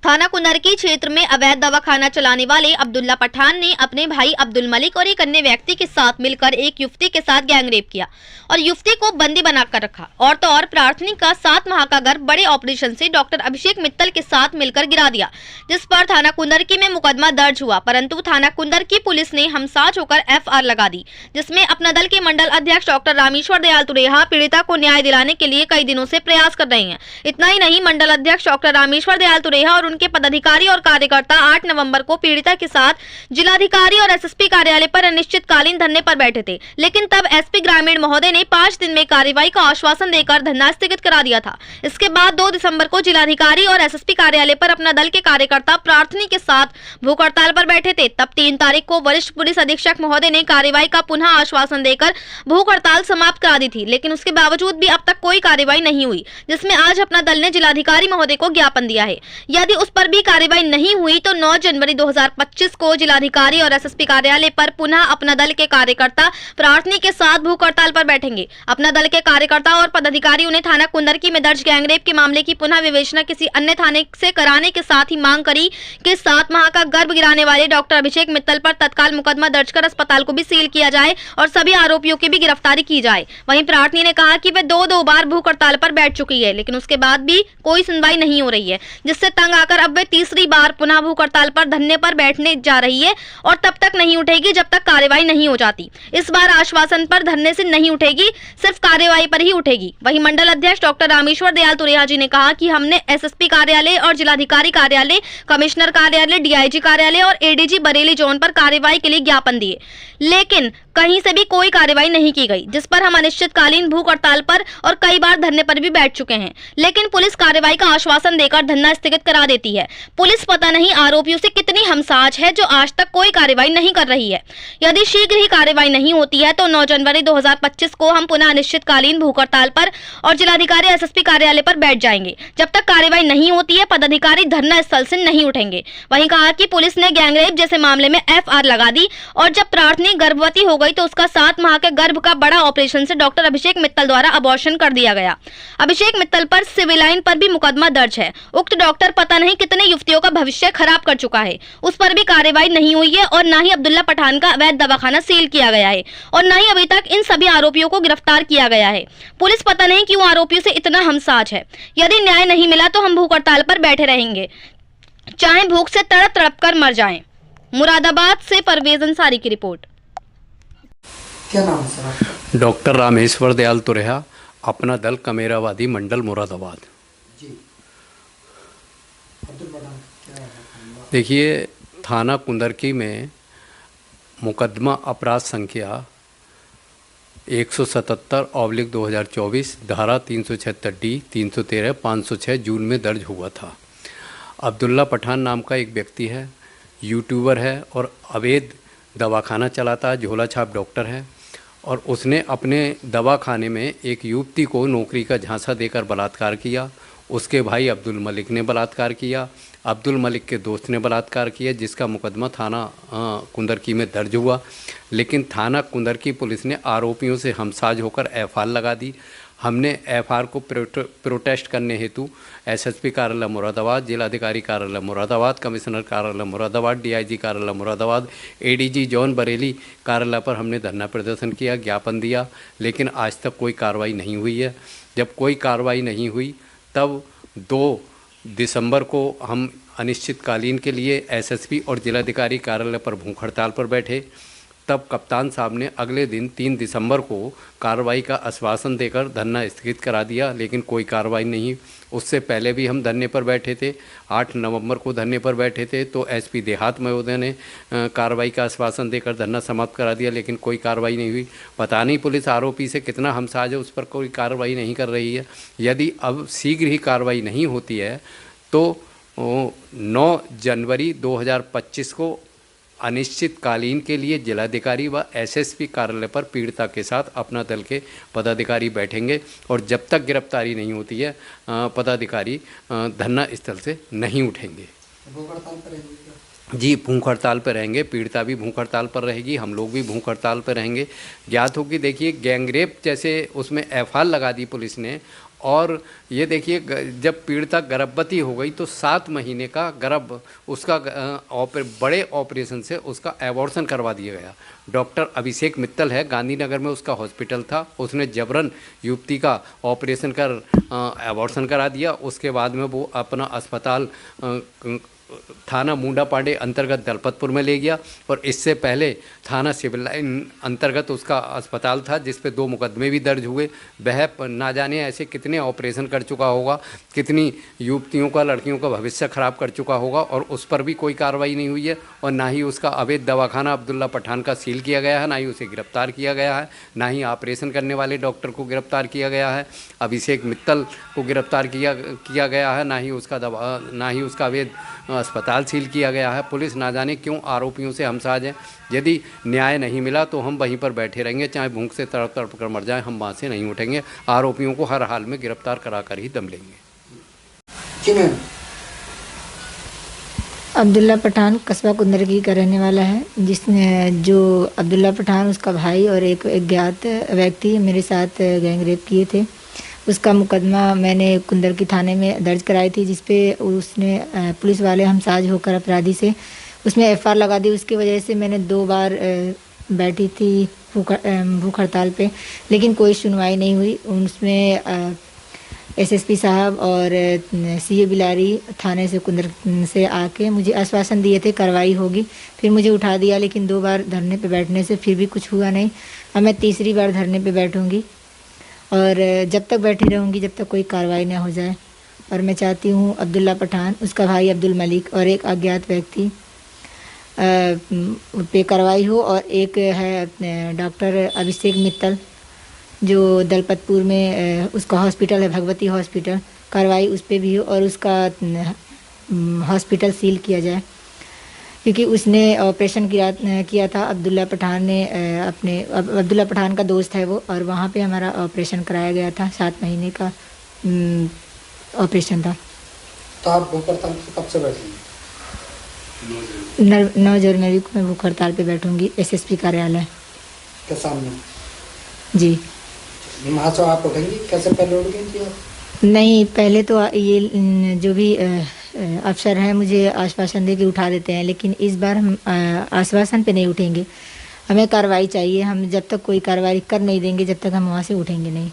थाना कुंदरकी क्षेत्र में अवैध दवाखाना चलाने वाले अब्दुल्ला पठान ने अपने भाई अब्दुल मलिक और एक अन्य व्यक्ति के साथ मिलकर एक युवती के साथ गैंगरेप किया और युवती को बंदी बनाकर रखा। और तो और प्रार्थनी का 7 माह का गर्भ बड़े ऑपरेशन से डॉक्टर अभिषेक मित्तल के साथ मिलकर गिरा दिया, जिस पर थाना कुंदरकी में मुकदमा दर्ज हुआ। परंतु थाना कुंदरकी पुलिस ने हमसाज होकर FR लगा दी, जिसमें अपना दल के मंडल अध्यक्ष डॉक्टर रामेश्वर दयाल तुरेहा पीड़िता को न्याय दिलाने के लिए कई दिनों से प्रयास कर रहे हैं। इतना ही नहीं, मंडल अध्यक्ष डॉक्टर रामेश्वर दयाल तुरेहा और उनके पदाधिकारी और कार्यकर्ता 8 नवंबर को पीड़िता के साथ जिलाधिकारी और SSP कार्यालय पर अनिश्चितकालीन धरने पर बैठे थे, लेकिन तब SP ग्रामीण महोदय ने 5 दिन में कार्रवाई का आश्वासन देकर धरना स्थगित करा दिया था। इसके बाद 2 दिसंबर को जिलाधिकारी और SSP कार्यालय पर अपना दल के कार्यकर्ता प्रार्थनी के साथ भूख हड़ताल पर बैठे थे। तब 3 तारीख को वरिष्ठ पुलिस अधीक्षक महोदय ने कार्रवाई का पुनः आश्वासन देकर भूख हड़ताल समाप्त करा दी थी, लेकिन उसके बावजूद भी अब तक कोई कार्रवाई नहीं हुई, जिसमें आज अपना दल ने जिलाधिकारी महोदय को ज्ञापन दिया है। यदि उस पर भी कार्रवाई नहीं हुई तो 9 जनवरी 2025 को जिलाधिकारी और SSP कार्यालय पर पुनः अपना दल के कार्यकर्ता प्रार्थनी के साथ भूख हड़ताल पर बैठेंगे। अपना दल के कार्यकर्ता और पदाधिकारी उन्हें थाना कुंदरकी में दर्ज गैंगरेप के मामले की पुनः विवेचना किसी अन्य थाने से कराने के साथ ही मांग करी कि 7 माह का गर्भ गिराने वाले डॉक्टर अभिषेक मित्तल पर तत्काल मुकदमा दर्ज कर अस्पताल को भी सील किया जाए और सभी आरोपियों की भी गिरफ्तारी की जाए। वहीं प्रार्थनी ने कहा कि वे 2 बार भूख हड़ताल पर बैठ चुकी है, लेकिन उसके बाद भी कोई सुनवाई नहीं हो रही है, जिससे तंग आकर अब वे तीसरी बार पुनः भूख हड़ताल पर धरने पर बैठने जा रही है और तब तक नहीं उठेगी जब तक कार्रवाई नहीं हो जाती। इस बार आश्वासन पर धरने से नहीं उठेगी, सिर्फ कार्रवाई पर ही उठेगी। वहीं मंडल अध्यक्ष डॉक्टर रामेश्वर दयाल तुरेहा जी ने कहा कि हमने SSP कार्यालय और जिलाधिकारी कार्यालय, कमिश्नर कार्यालय, DIG कार्यालय और ADG बरेली जोन पर कार्रवाई के लिए ज्ञापन दिए, लेकिन कहीं से भी कोई कार्रवाई नहीं की गई, जिस पर हम अनिश्चितकालीन भूख हड़ताल पर और कई बार धरने पर भी बैठ चुके हैं, लेकिन पुलिस कार्रवाई का आश्वासन देकर धरना स्थगित करा देती है। पुलिस पता नहीं आरोपियों से कितनी हमसाज है जो आज तक कोई कार्रवाई नहीं कर रही है। यदि शीघ्र ही कार्रवाई नहीं होती है तो 9 जनवरी 2025 को हम पुनः अनिश्चितकालीन भूख हड़ताल पर और जिलाधिकारी SSP कार्यालय पर बैठ जाएंगे। जब तक कार्रवाई नहीं होती है पदाधिकारी धरना स्थल से नहीं उठेंगे। वहीं कहा कि पुलिस ने गैंगरेप जैसे मामले में FR लगा दी और जब प्रार्थनी गर्भवती हो गई तो उसका 7 माह के गर्भ का बड़ा ऑपरेशन से डॉक्टर अभिषेक मित्तल द्वारा अबॉर्शन कर दिया गया। अभिषेक मित्तल पर सिविल लाइन पर भी मुकदमा दर्ज है। उक्त डॉक्टर पता नहीं कितने युवतियों का भविष्य खराब कर चुका है, उस पर भी कार्रवाई नहीं हुई है और न ही अब्दुल्ला पठान का अवैध दवाखाना सील किया गया है और न ही अभी तक इन सभी आरोपियों को गिरफ्तार किया गया है। पुलिस पता नहीं क्यों आरोपियों से इतना हमसाज है। यदि न्याय नहीं मिला तो हम भूख हड़ताल पर बैठे रहेंगे, चाहे भूख से तड़प तड़प कर मर जाएं। मुरादाबाद से परवेज अंसारी की रिपोर्ट। क्या नाम है सर? डॉक्टर रामेश्वर दयाल तुरेहा, अपना दल कमेरावादी मंडल मुरादाबाद। जी। अब्दुल पठान क्या है? देखिए, थाना कुंदरकी में मुकदमा अपराध संख्या 177/2024 धारा 376D 313 506 जून में दर्ज हुआ था। अब्दुल्ला पठान नाम का एक व्यक्ति है, यूट्यूबर है और अवैध दवाखाना चलाता है, झोला छाप डॉक्टर है और उसने अपने दवाखाने में एक युवती को नौकरी का झांसा देकर बलात्कार किया। उसके भाई अब्दुल मलिक ने बलात्कार किया, अब्दुल मलिक के दोस्त ने बलात्कार किया, जिसका मुकदमा थाना कुंदरकी में दर्ज हुआ। लेकिन थाना कुंदरकी पुलिस ने आरोपियों से हमसाज होकर FR लगा दी। हमने FR को प्रोटेस्ट करने हेतु SSP कार्यालय मुरादाबाद, जिलाधिकारी कार्यालय मुरादाबाद, कमिश्नर कार्यालय मुरादाबाद, DIG कार्यालय मुरादाबाद, ADG जोन बरेली कार्यालय पर हमने धरना प्रदर्शन किया, ज्ञापन दिया, लेकिन आज तक कोई कार्रवाई नहीं हुई है। जब कोई कार्रवाई नहीं हुई तब 2 दिसंबर को हम अनिश्चितकालीन के लिए SSP और जिलाधिकारी कार्यालय पर भूख हड़ताल पर बैठे। तब कप्तान साहब ने अगले दिन 3 दिसंबर को कार्रवाई का आश्वासन देकर धरना स्थगित करा दिया, लेकिन कोई कार्रवाई नहीं। उससे पहले भी हम धरने पर बैठे थे, 8 नवंबर को धरने पर बैठे थे, तो SP देहात महोदय ने कार्रवाई का आश्वासन देकर धरना समाप्त करा दिया, लेकिन कोई कार्रवाई नहीं हुई। पता नहीं पुलिस आरोपी से कितना हमसाज है, उस पर कोई कार्रवाई नहीं कर रही है। यदि अब शीघ्र ही कार्रवाई नहीं होती है तो 9 जनवरी 2025 को अनिश्चितकालीन के लिए जिलाधिकारी व SSP कार्यालय पर पीड़िता के साथ अपना दल के पदाधिकारी बैठेंगे और जब तक गिरफ्तारी नहीं होती है पदाधिकारी धरना स्थल से नहीं उठेंगे। भूख हड़ताल पर रहेंगे? जी, भूख हड़ताल पर रहेंगे, पीड़िता भी भूख हड़ताल पर रहेगी, हम लोग भी भूख हड़ताल पर रहेंगे। ज्ञात हो कि देखिए, गैंगरेप जैसे उसमें FR लगा दी पुलिस ने और ये देखिए जब पीड़िता गर्भवती हो गई तो 7 महीने का गर्भ उसका बड़े ऑपरेशन से उसका एबॉर्शन करवा दिया गया। डॉक्टर अभिषेक मित्तल है, गांधीनगर में उसका हॉस्पिटल था, उसने जबरन युवती का ऑपरेशन कर एबॉर्शन करा दिया। उसके बाद में वो अपना अस्पताल थाना मुंडा पांडे अंतर्गत दलपतपुर में ले गया और इससे पहले थाना सिविल लाइन अंतर्गत उसका अस्पताल था जिस पे 2 मुकदमे भी दर्ज हुए। वह ना जाने ऐसे कितने ऑपरेशन कर चुका होगा, कितनी युवतियों का लड़कियों का भविष्य खराब कर चुका होगा और उस पर भी कोई कार्रवाई नहीं हुई है। और ना ही उसका अवैध दवाखाना अब्दुल्ला पठान का सील किया गया है, ना ही उसे गिरफ्तार किया गया है, ना ही ऑपरेशन करने वाले डॉक्टर को गिरफ्तार किया गया है, अभिषेक मित्तल को गिरफ्तार किया गया है, ना ही उसका अवैध अस्पताल सील किया गया है। पुलिस ना जाने क्यों आरोपियों से हमसाज है। यदि न्याय नहीं मिला तो हम वहीं पर बैठे रहेंगे, चाहे भूख से तड़प तड़प कर मर जाएं, हम वहाँ से नहीं उठेंगे। आरोपियों को हर हाल में गिरफ्तार कराकर ही दम लेंगे। जी मैम। अब्दुल्ला पठान कस्बा कुंदरगी का रहने वाला है, जिसने जो अब्दुल्ला पठान उसका भाई और एक अज्ञात व्यक्ति मेरे साथ गैंग रेप किए थे। उसका मुकदमा मैंने कुंदरगी थाने में दर्ज कराई थी, जिसपे उसने पुलिस वाले हमसाज होकर अपराधी से उसमें एफआईआर लगा दी। उसकी वजह से मैंने 2 बार बैठी थी भूख हड़ताल पे, लेकिन कोई सुनवाई नहीं हुई। उसमें एसएसपी साहब और सीए बिलारी थाने से कुंदर से आके मुझे आश्वासन दिए थे कार्रवाई होगी, फिर मुझे उठा दिया। लेकिन 2 बार धरने पे बैठने से फिर भी कुछ हुआ नहीं। अब मैं तीसरी बार धरने पे बैठूंगी और जब तक बैठी रहूंगी जब तक कोई कार्रवाई ना हो जाए। और मैं चाहती हूँ अब्दुल्ला पठान, उसका भाई अब्दुल मलिक और एक अज्ञात व्यक्ति पे कार्रवाई हो। और एक है डॉक्टर अभिषेक मित्तल जो दलपतपुर में उसका हॉस्पिटल है, भगवती हॉस्पिटल, कार्रवाई उस पर भी हो और उसका हॉस्पिटल सील किया जाए, क्योंकि उसने ऑपरेशन किया था। अब्दुल्ला पठान ने अब्दुल्ला पठान का दोस्त है वो, और वहाँ पे हमारा ऑपरेशन कराया गया था। 7 महीने का ऑपरेशन था। तो आप भूख हड़ताल पे कब से बैठेंगे? 9 जनवरी को मैं भूख हड़ताल पे बैठूंगी एसएसपी कार्यालय के सामने। जी। वहाँ से आप उठेंगी? कैसे पहले उठ गई थी आप? नहीं, पहले तो ये जो भी अफसर हैं मुझे आश्वासन दे के उठा देते हैं, लेकिन इस बार हम आश्वासन पे नहीं उठेंगे। हमें कार्रवाई चाहिए। हम जब तक कोई कार्रवाई कर नहीं देंगे जब तक हम वहाँ से उठेंगे नहीं।